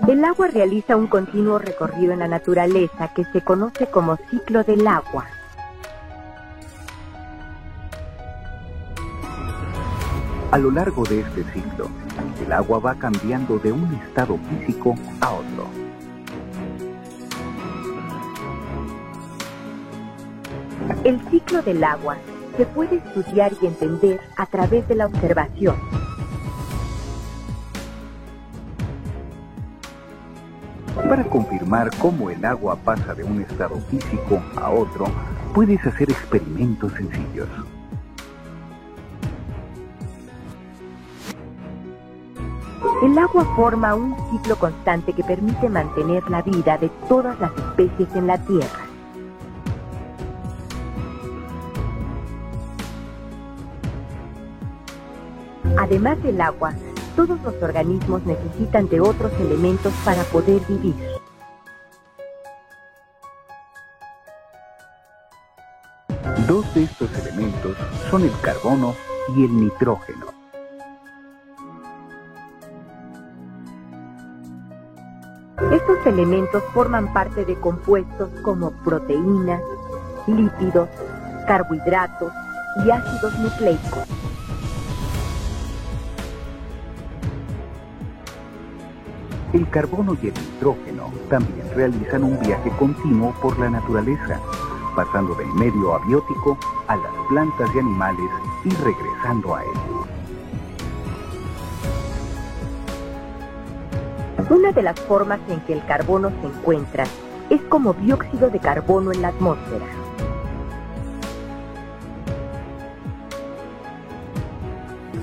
El agua realiza un continuo recorrido en la naturaleza que se conoce como ciclo del agua. A lo largo de este ciclo, el agua va cambiando de un estado físico a otro. El ciclo del agua se puede estudiar y entender a través de la observación. Para confirmar cómo el agua pasa de un estado físico a otro, puedes hacer experimentos sencillos. El agua forma un ciclo constante que permite mantener la vida de todas las especies en la Tierra. Además del agua, todos los organismos necesitan de otros elementos para poder vivir. Dos de estos elementos son el carbono y el nitrógeno. Estos elementos forman parte de compuestos como proteínas, lípidos, carbohidratos y ácidos nucleicos. El carbono y el nitrógeno también realizan un viaje continuo por la naturaleza, pasando del medio abiótico a las plantas y animales y regresando a él. Una de las formas en que el carbono se encuentra es como dióxido de carbono en la atmósfera.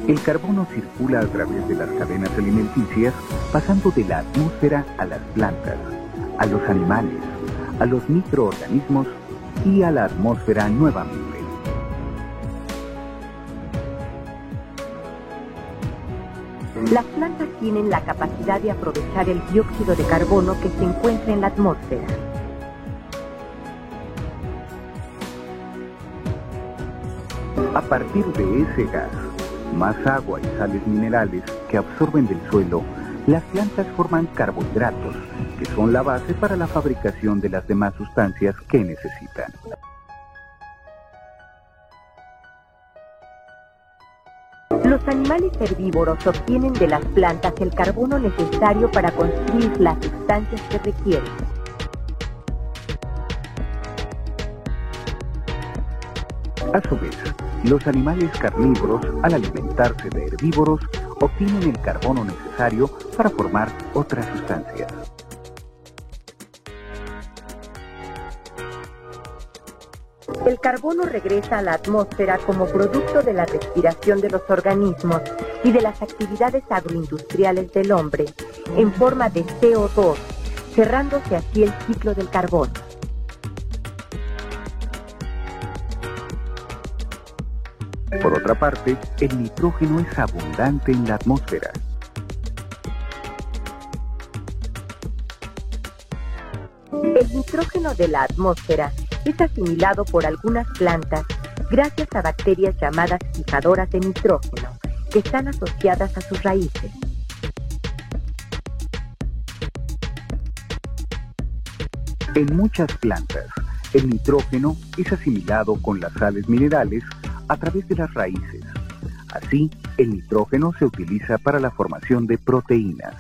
El carbono circula a través de las cadenas alimenticias, pasando de la atmósfera a las plantas, a los animales, a los microorganismos y a la atmósfera nuevamente. Las plantas tienen la capacidad de aprovechar el dióxido de carbono que se encuentra en la atmósfera. A partir de ese gas, más agua y sales minerales que absorben del suelo, las plantas forman carbohidratos, que son la base para la fabricación de las demás sustancias que necesitan. Los animales herbívoros obtienen de las plantas el carbono necesario para construir las sustancias que requieren. A su vez, los animales carnívoros, al alimentarse de herbívoros, obtienen el carbono necesario para formar otras sustancias. El carbono regresa a la atmósfera como producto de la respiración de los organismos y de las actividades agroindustriales del hombre, en forma de CO2, cerrándose así el ciclo del carbono. Por otra parte, el nitrógeno es abundante en la atmósfera. El nitrógeno de la atmósfera es asimilado por algunas plantas gracias a bacterias llamadas fijadoras de nitrógeno, que están asociadas a sus raíces. En muchas plantas, el nitrógeno es asimilado con las sales minerales a través de las raíces. Así, el nitrógeno se utiliza para la formación de proteínas.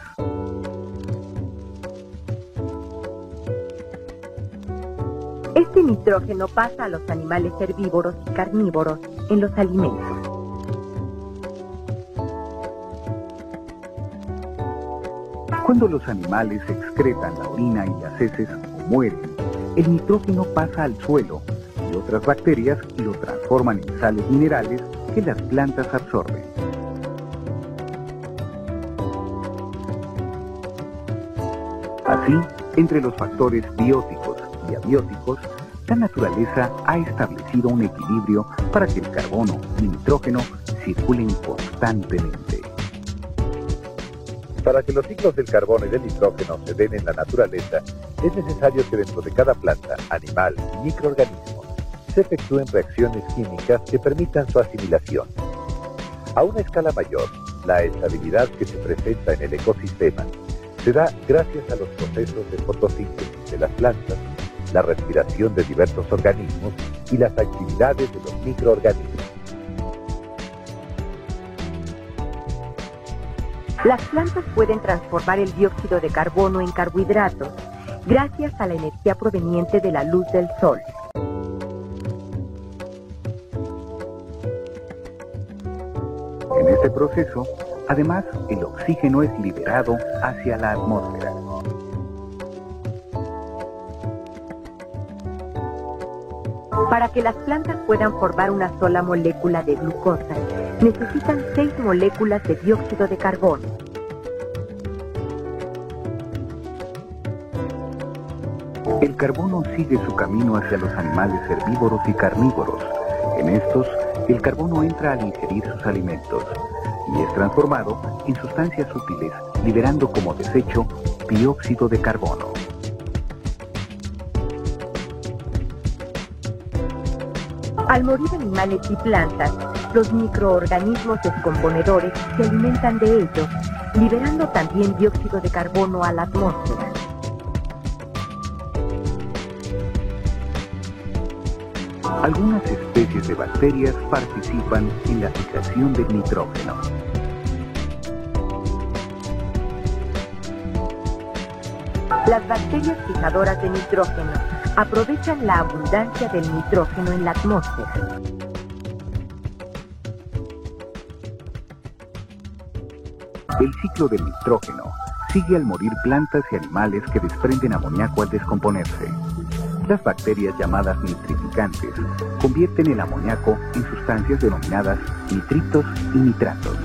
Este nitrógeno pasa a los animales herbívoros y carnívoros en los alimentos. Cuando los animales excretan la orina y las heces o mueren, el nitrógeno pasa al suelo y otras bacterias lo transforman en sales minerales que las plantas absorben. Así, entre los factores bióticos y abióticos, la naturaleza ha establecido un equilibrio para que el carbono y nitrógeno circulen constantemente. Para que los ciclos del carbono y del nitrógeno se den en la naturaleza, es necesario que dentro de cada planta, animal y microorganismo se efectúen reacciones químicas que permitan su asimilación. A una escala mayor, la estabilidad que se presenta en el ecosistema se da gracias a los procesos de fotosíntesis de las plantas, la respiración de diversos organismos y las actividades de los microorganismos. Las plantas pueden transformar el dióxido de carbono en carbohidratos gracias a la energía proveniente de la luz del sol. En este proceso, además, el oxígeno es liberado hacia la atmósfera. Para que las plantas puedan formar una sola molécula de glucosa, necesitan 6 moléculas de dióxido de carbono. El carbono sigue su camino hacia los animales herbívoros y carnívoros. En estos, el carbono entra al ingerir sus alimentos y es transformado en sustancias útiles, liberando como desecho dióxido de carbono. Al morir animales y plantas, los microorganismos descomponedores se alimentan de ellos, liberando también dióxido de carbono a la atmósfera. Algunas especies de bacterias participan en la fijación del nitrógeno. Las bacterias fijadoras de nitrógeno aprovechan la abundancia del nitrógeno en la atmósfera. El ciclo del nitrógeno sigue al morir plantas y animales que desprenden amoníaco al descomponerse. Las bacterias llamadas nitrificantes convierten el amoníaco en sustancias denominadas nitritos y nitratos.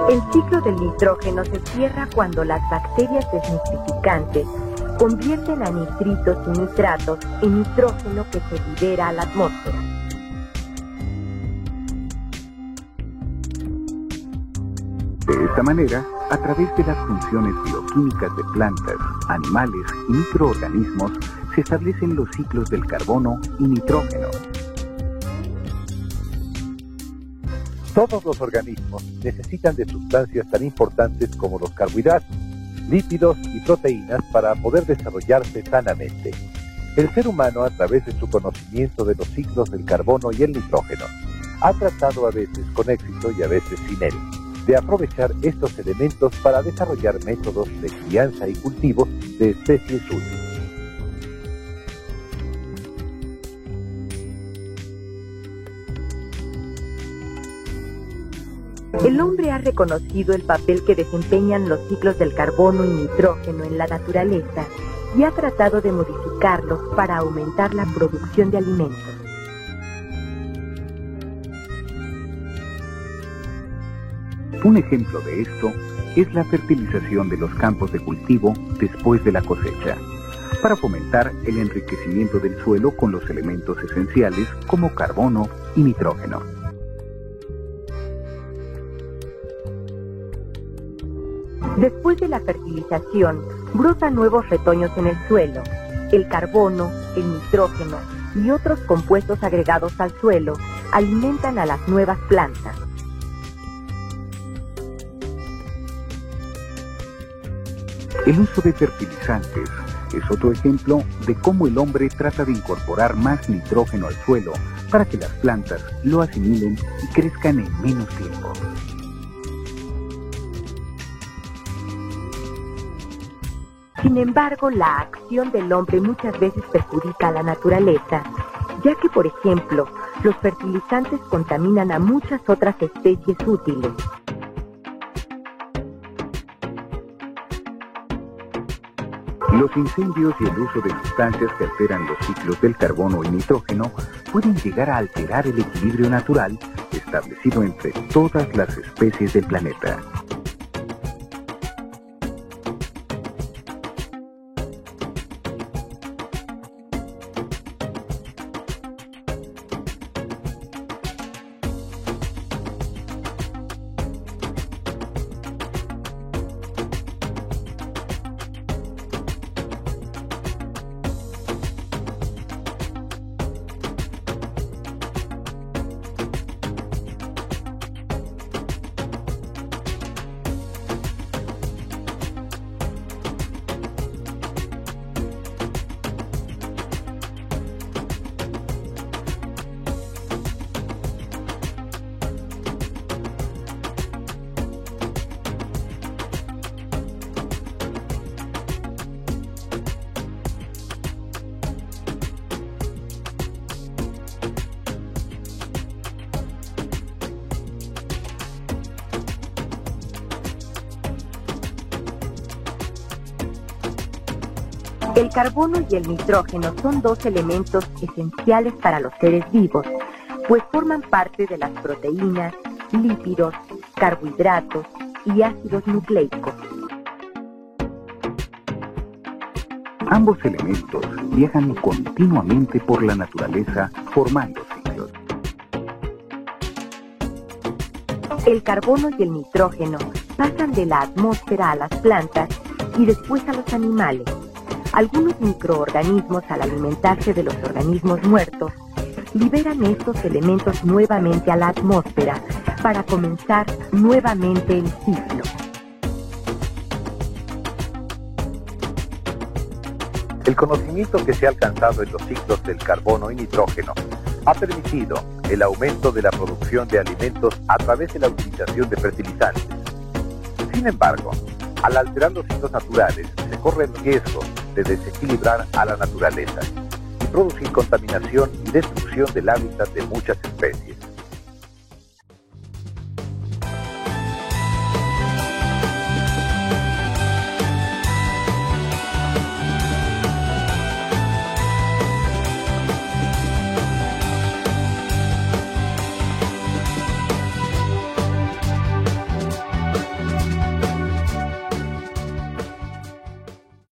El ciclo del nitrógeno se cierra cuando las bacterias desnitrificantes convierten a nitritos y nitratos en nitrógeno que se libera a la atmósfera. De esta manera, a través de las funciones bioquímicas de plantas, animales y microorganismos, se establecen los ciclos del carbono y nitrógeno. Todos los organismos necesitan de sustancias tan importantes como los carbohidratos, lípidos y proteínas para poder desarrollarse sanamente. El ser humano, a través de su conocimiento de los ciclos del carbono y el nitrógeno, ha tratado a veces con éxito y a veces sin él, de aprovechar estos elementos para desarrollar métodos de crianza y cultivo de especies útiles. El hombre ha reconocido el papel que desempeñan los ciclos del carbono y nitrógeno en la naturaleza y ha tratado de modificarlos para aumentar la producción de alimentos. Un ejemplo de esto es la fertilización de los campos de cultivo después de la cosecha, para fomentar el enriquecimiento del suelo con los elementos esenciales como carbono y nitrógeno. Después de la fertilización, brotan nuevos retoños en el suelo. El carbono, el nitrógeno y otros compuestos agregados al suelo alimentan a las nuevas plantas. El uso de fertilizantes es otro ejemplo de cómo el hombre trata de incorporar más nitrógeno al suelo para que las plantas lo asimilen y crezcan en menos tiempo. Sin embargo, la acción del hombre muchas veces perjudica a la naturaleza, ya que, por ejemplo, los fertilizantes contaminan a muchas otras especies útiles. Los incendios y el uso de sustancias que alteran los ciclos del carbono y nitrógeno pueden llegar a alterar el equilibrio natural establecido entre todas las especies del planeta. El carbono y el nitrógeno son dos elementos esenciales para los seres vivos, pues forman parte de las proteínas, lípidos, carbohidratos y ácidos nucleicos. Ambos elementos viajan continuamente por la naturaleza formando ciclos. El carbono y el nitrógeno pasan de la atmósfera a las plantas y después a los animales. Algunos microorganismos, al alimentarse de los organismos muertos, liberan estos elementos nuevamente a la atmósfera para comenzar nuevamente el ciclo. El conocimiento que se ha alcanzado en los ciclos del carbono y nitrógeno ha permitido el aumento de la producción de alimentos a través de la utilización de fertilizantes. Sin embargo, al alterar los ciclos naturales, se corre el riesgo de desequilibrar a la naturaleza y producir contaminación y destrucción del hábitat de muchas especies.